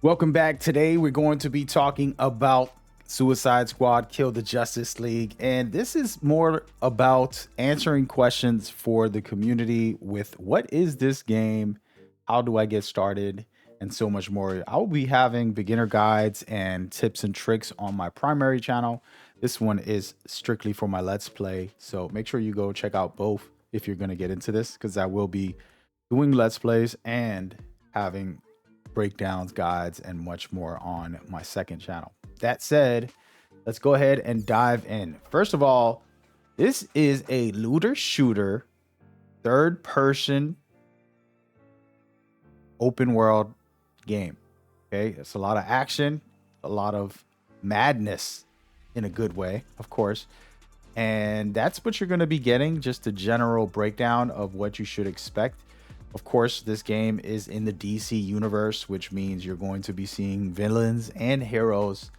Welcome back. Today we're going to be talking about Suicide Squad Kill the Justice League. And this is more about answering questions for the community with what is this game? How do I get started? And so much more. I'll be having beginner guides and tips and tricks on my primary channel. This one is strictly for my Let's Play. So make sure you go check out both if you're going to get into this, because I will be doing Let's Plays and having breakdowns, guides, and much more on my second channel. That said, let's go ahead and dive in. First of all, this is a looter shooter, third person, open world game. Okay, it's a lot of action, a lot of madness in a good way, of course. And that's what you're going to be getting, just a general breakdown of what you should expect. Of course, this game is in the DC universe, which means you're going to be seeing villains and heroes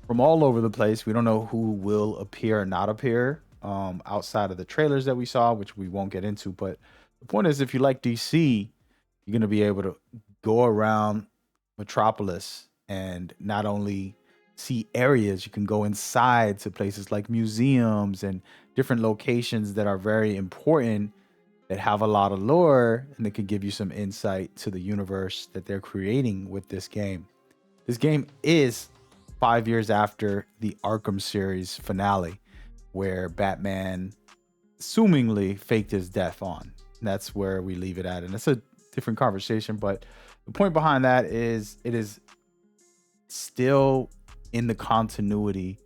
from all over the place. We don't know who will appear or not appear outside of the trailers that we saw, which we won't get into. But the point is, if you like DC, you're going to be able to go around Metropolis and not only see areas, you can go inside to places like museums and different locations that are very important, that have a lot of lore, and that can give you some insight to the universe that they're creating with this game. This game is 5 years after the Arkham series finale, where Batman assumingly faked his death on. And that's where we leave it at. And it's a different conversation, but the point behind that is it is still in the continuity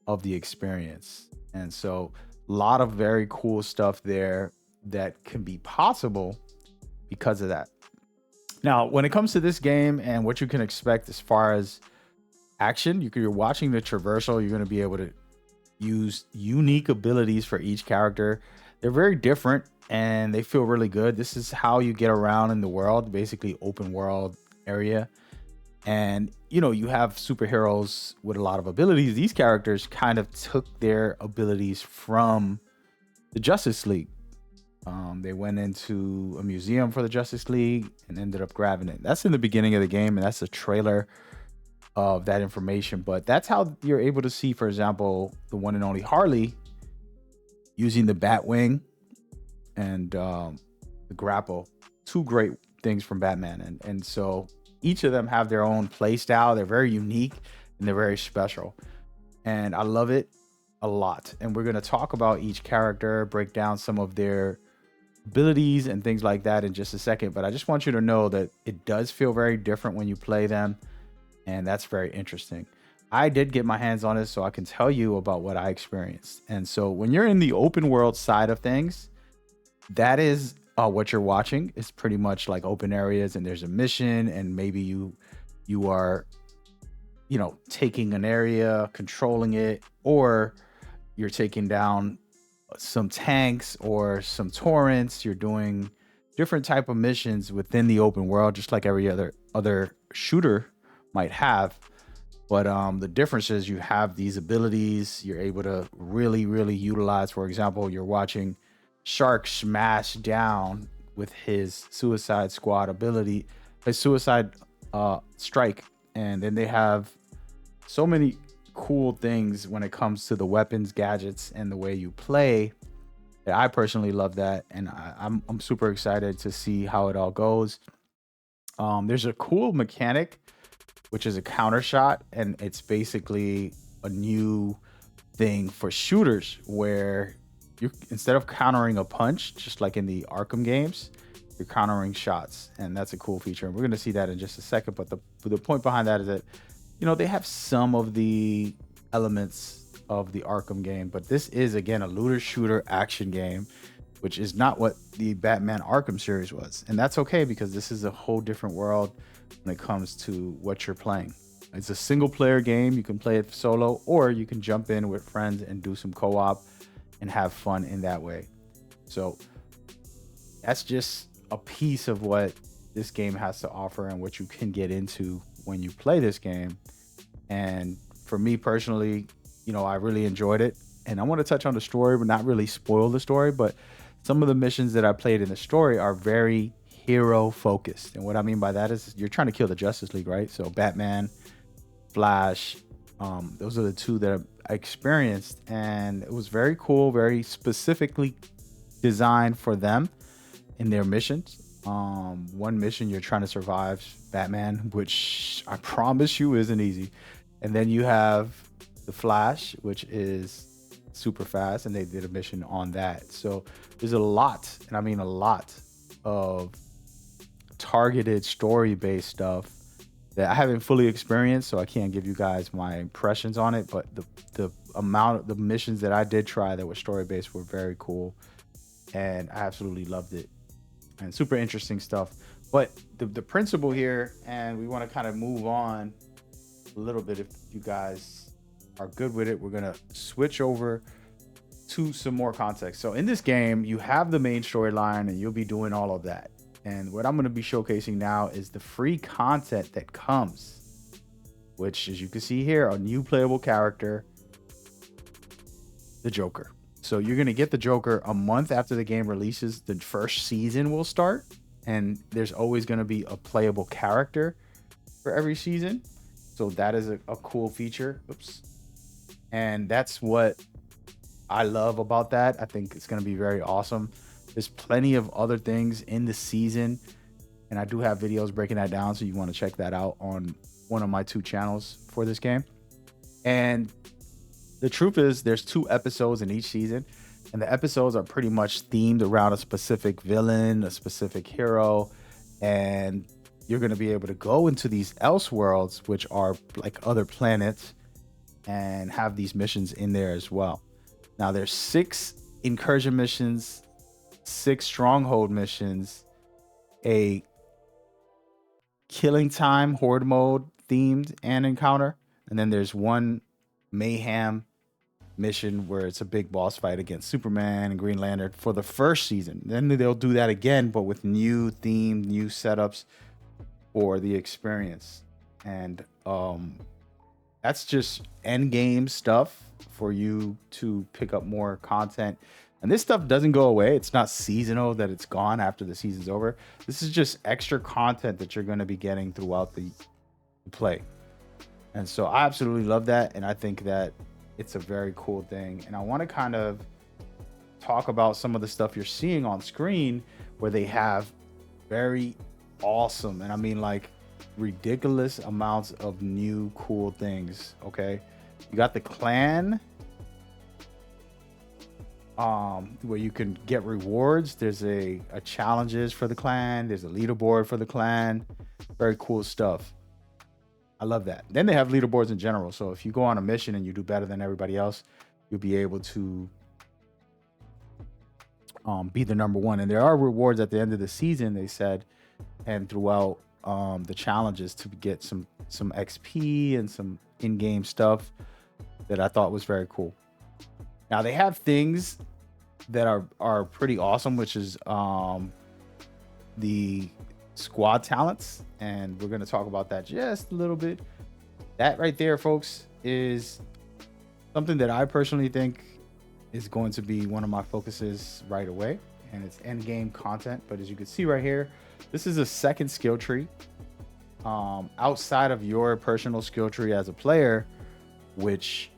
of the experience. And so a lot of very cool stuff there that can be possible because of that. Now, when it comes to this game and what you can expect as far as action, you're watching the traversal, you're going to be able to use unique abilities for each character. They're very different and they feel really good. This is how you get around in the world, basically open world area. And you have superheroes with a lot of abilities. These characters kind of took their abilities from the Justice League. They went into a museum for the Justice League and ended up grabbing it. That's in the beginning of the game, and that's a trailer of that information. But that's how you're able to see, for example, the one and only Harley using the Batwing and the grapple. Two great things from Batman. And so each of them have their own play style. They're very unique and they're very special. And I love it a lot. And we're going to talk about each character, break down some of their abilities and things like that in just a second. But I just want you to know that it does feel very different when you play them. And that's very interesting. I did get my hands on it, so I can tell you about what I experienced. And so when you're in the open world side of things, that is what you're watching. It's pretty much like open areas and there's a mission, and maybe you are taking an area, controlling it, or you're taking down some tanks or some torrents. You're doing different type of missions within the open world, just like every other shooter might have. But the difference is you have these abilities you're able to really utilize. For example, you're watching Shark smash down with his Suicide Squad ability, his Suicide Strike. And then they have so many cool things when it comes to the weapons, gadgets, and the way you play. I personally love that, and I'm super excited to see how it all goes. There's a cool mechanic, which is a counter shot, and it's basically a new thing for shooters where you, instead of countering a punch, just like in the Arkham games, you're countering shots, and that's a cool feature. And we're going to see that in just a second. But the point behind that is that they have some of the elements of the Arkham game, but this is, again, a looter shooter action game, which is not what the Batman Arkham series was. And that's okay, because this is a whole different world when it comes to what you're playing. It's a single player game. You can play it solo, or you can jump in with friends and do some co-op and have fun in that way. So that's just a piece of what this game has to offer and what you can get into when you play this game. And for me personally, I really enjoyed it. And I want to touch on the story, but not really spoil the story. But some of the missions that I played in the story are very hero focused. And what I mean by that is you're trying to kill the Justice League, right? So Batman, Flash, those are the two that I experienced, and it was very cool, very specifically designed for them in their missions. One mission you're trying to survive Batman, which I promise you isn't easy. And then you have the Flash, which is super fast, and they did a mission on that. So there's a lot, and I mean a lot, of targeted story-based stuff that I haven't fully experienced, so I can't give you guys my impressions on it. But the amount of the missions that I did try that were story-based were very cool, and I absolutely loved it, and super interesting stuff. But the principle here, and we want to kind of move on a little bit if you guys are good with it. We're gonna switch over to some more context. So in this game, you have the main storyline, and you'll be doing all of that. And what I'm going to be showcasing now is the free content that comes, which, as you can see here, a new playable character, the Joker. So you're going to get the Joker a month after the game releases. The first season will start, and there's always going to be a playable character for every season. So that is a cool feature. Oops. And that's what I love about that. I think it's going to be very awesome. There's plenty of other things in the season, and I do have videos breaking that down, so you want to check that out on one of my 2 channels for this game. And the truth is, there's 2 episodes in each season, and the episodes are pretty much themed around a specific villain, a specific hero, and you're going to be able to go into these Elseworlds, which are like other planets, and have these missions in there as well. Now, there's 6 incursion missions, 6 stronghold missions, a killing time horde mode themed and encounter, and then there's 1 mayhem mission where it's a big boss fight against Superman and Green Lantern for the first season. Then they'll do that again, but with new themed, new setups for the experience. And that's just end game stuff for you to pick up more content. And this stuff doesn't go away. It's not seasonal, that it's gone after the season's over. This is just extra content that you're going to be getting throughout the play. And so I absolutely love that. And I think that it's a very cool thing. And I want to kind of talk about some of the stuff you're seeing on screen where they have very awesome, and I mean like ridiculous amounts of new cool things. Okay. You got the clan, where you can get rewards. There's a challenges for the clan. There's a leaderboard for the clan. Very cool stuff. I love that. Then they have leaderboards in general. So if you go on a mission and you do better than everybody else, you'll be able to be the number 1. And there are rewards at the end of the season, they said, and throughout the challenges to get some XP and some in-game stuff that I thought was very cool. Now they have things that are pretty awesome, which is the squad talents, and we're going to talk about that just a little bit. That right there, folks, is something that I personally think is going to be one of my focuses right away, and it's end game content. But as you can see right here, this is a second skill tree outside of your personal skill tree as a player, which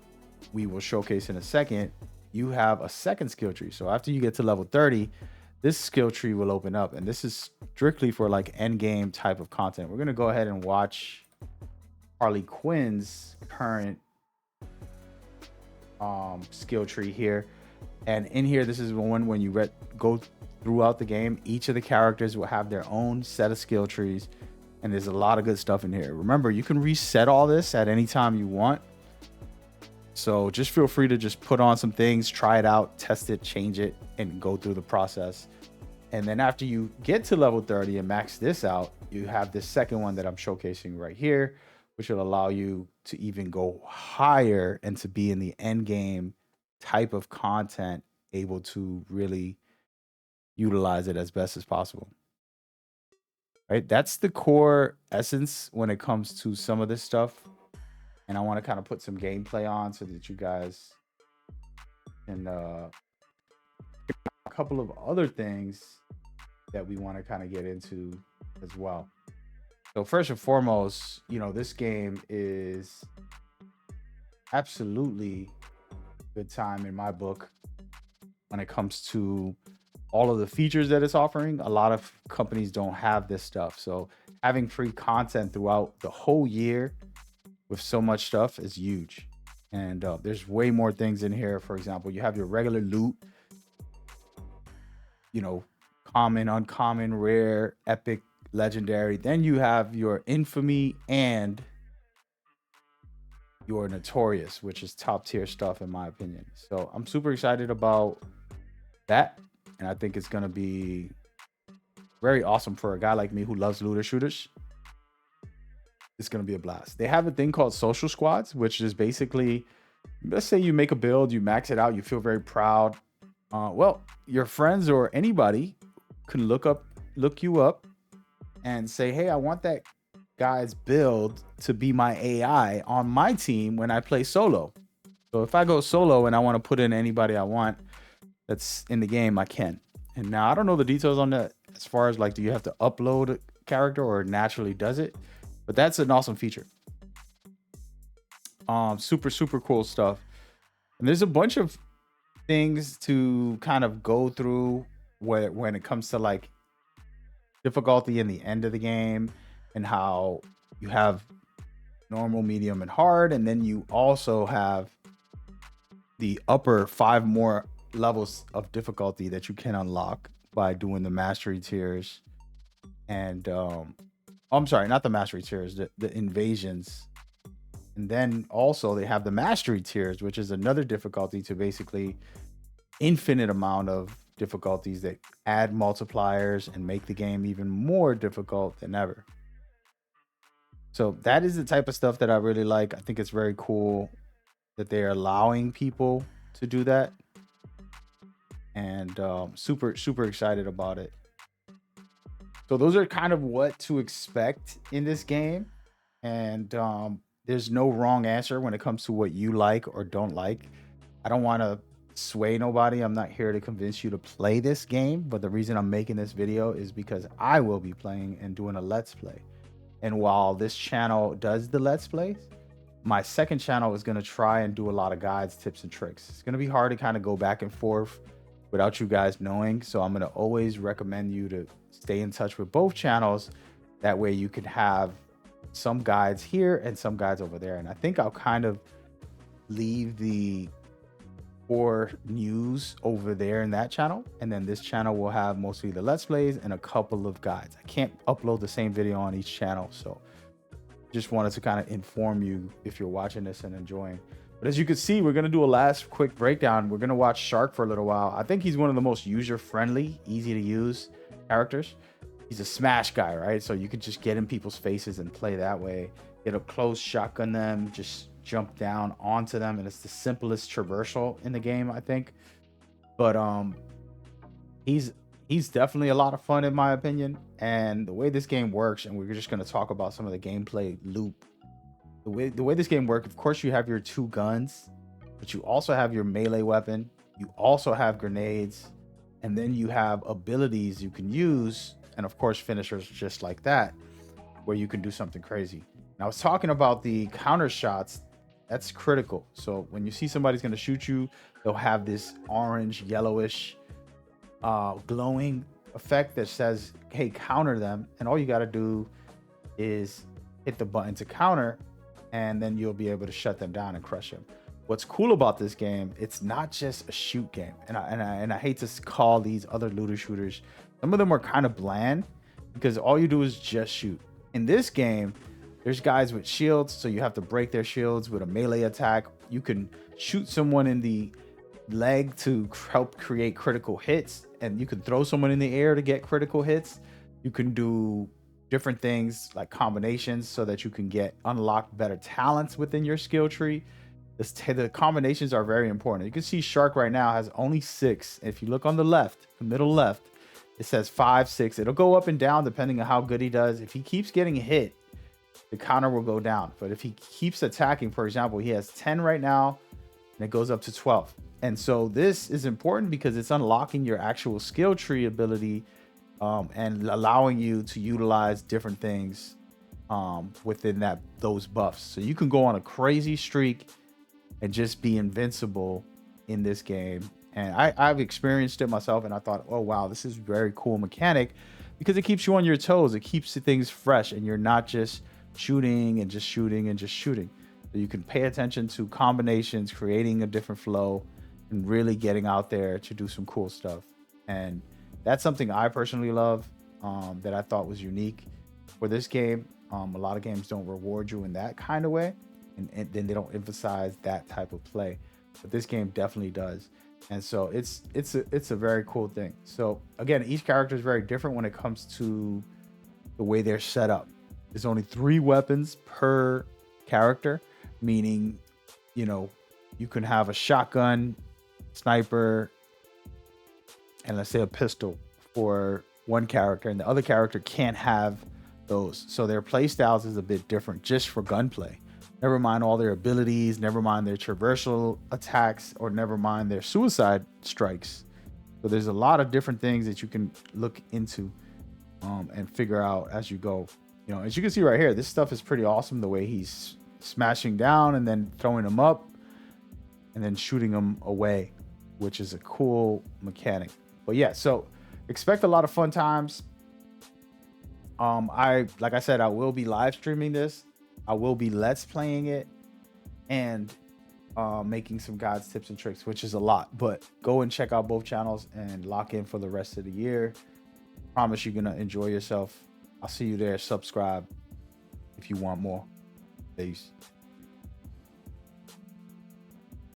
we will showcase in a second. You have a second skill tree. So after you get to level 30, this skill tree will open up, and this is strictly for like end game type of content. We're going to go ahead and watch Harley Quinn's current skill tree here. And in here, this is one when you go throughout the game, each of the characters will have their own set of skill trees, and there's a lot of good stuff in here. Remember, you can reset all this at any time you want. So just feel free to just put on some things, try it out, test it, change it, and go through the process. And then after you get to level 30 and max this out, you have this second one that I'm showcasing right here, which will allow you to even go higher and to be in the end game type of content, able to really utilize it as best as possible. Right? That's the core essence when it comes to some of this stuff. And I want to kind of put some gameplay on so that you guys can a couple of other things that we want to kind of get into as well. So first and foremost, this game is absolutely good time in my book when it comes to all of the features that it's offering. A lot of companies don't have this stuff. So having free content throughout the whole year with so much stuff is huge. And there's way more things in here. For example, you have your regular loot, common, uncommon, rare, epic, legendary. Then you have your infamy and your notorious, which is top tier stuff in my opinion. So I'm super excited about that. And I think it's going to be very awesome for a guy like me who loves looter shooters. It's going to be a blast. They have a thing called social squads, which is basically, let's say you make a build, you max it out, you feel very proud. Well, your friends or anybody can look you up and say, hey, I want that guy's build to be my AI on my team when I play solo. So if I go solo and I want to put in anybody I want that's in the game, I can. And now I don't know the details on that as far as like, do you have to upload a character or it naturally does it? But that's an awesome feature. Super, super cool stuff. And there's a bunch of things to kind of go through when it comes to like difficulty in the end of the game, and how you have normal, medium, and hard. And then you also have the upper 5 more levels of difficulty that you can unlock by doing the mastery tiers. And I'm sorry, not the mastery tiers, the invasions. And then also they have the mastery tiers, which is another difficulty to basically infinite amount of difficulties that add multipliers and make the game even more difficult than ever. So that is the type of stuff that I really like. I think it's very cool that they're allowing people to do that. And super, super excited about it. So those are kind of what to expect in this game. And there's no wrong answer when it comes to what you like or don't like. I don't want to sway nobody. I'm not here to convince you to play this game. But the reason I'm making this video is because I will be playing and doing a Let's Play. And while this channel does the Let's Plays, my second channel is going to try and do a lot of guides, tips, and tricks. It's going to be hard to kind of go back and forth without you guys knowing. So I'm going to always recommend you to stay in touch with both channels. That way you can have some guides here and some guides over there. And I think I'll kind of leave the core news over there in that channel. And then this channel will have mostly the Let's Plays and a couple of guides. I can't upload the same video on each channel. So just wanted to kind of inform you if you're watching this and enjoying. But as you can see, we're going to do a last quick breakdown. We're going to watch Shark for a little while. I think he's one of the most user-friendly, easy to use characters. He's a smash guy, right? So you could just get in people's faces and play that way. Get up close, shotgun them, just jump down onto them. And it's the simplest traversal in the game, I think. But he's definitely a lot of fun in my opinion. And the way this game works, and we're just going to talk about some of the gameplay loop. The way this game works, of course, you have your 2 guns, but you also have your melee weapon. You also have grenades, and then you have abilities you can use, and of course, finishers just like that, where you can do something crazy. Now, I was talking about the counter shots. That's critical. So when you see somebody's going to shoot you, they'll have this orange, yellowish, glowing effect that says, hey, counter them. And all you got to do is hit the button to counter, and then you'll be able to shut them down and crush them. What's cool about this game, it's not just a shoot game. And I hate to call these other looter shooters, some of them are kind of bland because all you do is just shoot. In this game, there's guys with shields, so you have to break their shields with a melee attack. You can shoot someone in the leg to help create critical hits, and you can throw someone in the air to get critical hits. You can do different things like combinations so that you can unlock better talents within your skill tree. The combinations are very important. You can see Shark right now has only 6. If you look on the left, the middle left, it says 5, 6. It'll go up and down depending on how good he does. If he keeps getting hit, the counter will go down. But if he keeps attacking, for example, he has 10 right now, and it goes up to 12. And so this is important because it's unlocking your actual skill tree ability and allowing you to utilize different things within those buffs. So you can go on a crazy streak and just be invincible in this game. And I've experienced it myself, and I thought, oh wow, this is very cool mechanic because it keeps you on your toes. It keeps things fresh, and you're not just shooting and just shooting and just shooting. So you can pay attention to combinations, creating a different flow, and really getting out there to do some cool stuff. And that's something I personally love, that I thought was unique for this game. A lot of games don't reward you in that kind of way, and then they don't emphasize that type of play, but this game definitely does. And so it's a very cool thing. So again, each character is very different when it comes to the way they're set up. There's only 3 weapons per character, meaning, you know, you can have a shotgun, sniper, and let's say a pistol for one character, and the other character can't have those. So their play styles is a bit different just for gunplay. Never mind all their abilities, never mind their traversal attacks, or never mind their suicide strikes. So there's a lot of different things that you can look into and figure out as you go. You know, as you can see right here, this stuff is pretty awesome. The way he's smashing down and then throwing them up and then shooting them away, which is a cool mechanic. But yeah, so expect a lot of fun times. Like I said, I will be live streaming this. I will be let's playing it and making some guides, tips, and tricks, which is a lot. But go and check out both channels and lock in for the rest of the year. Promise you're gonna enjoy yourself. I'll see you there. Subscribe if you want more. Peace.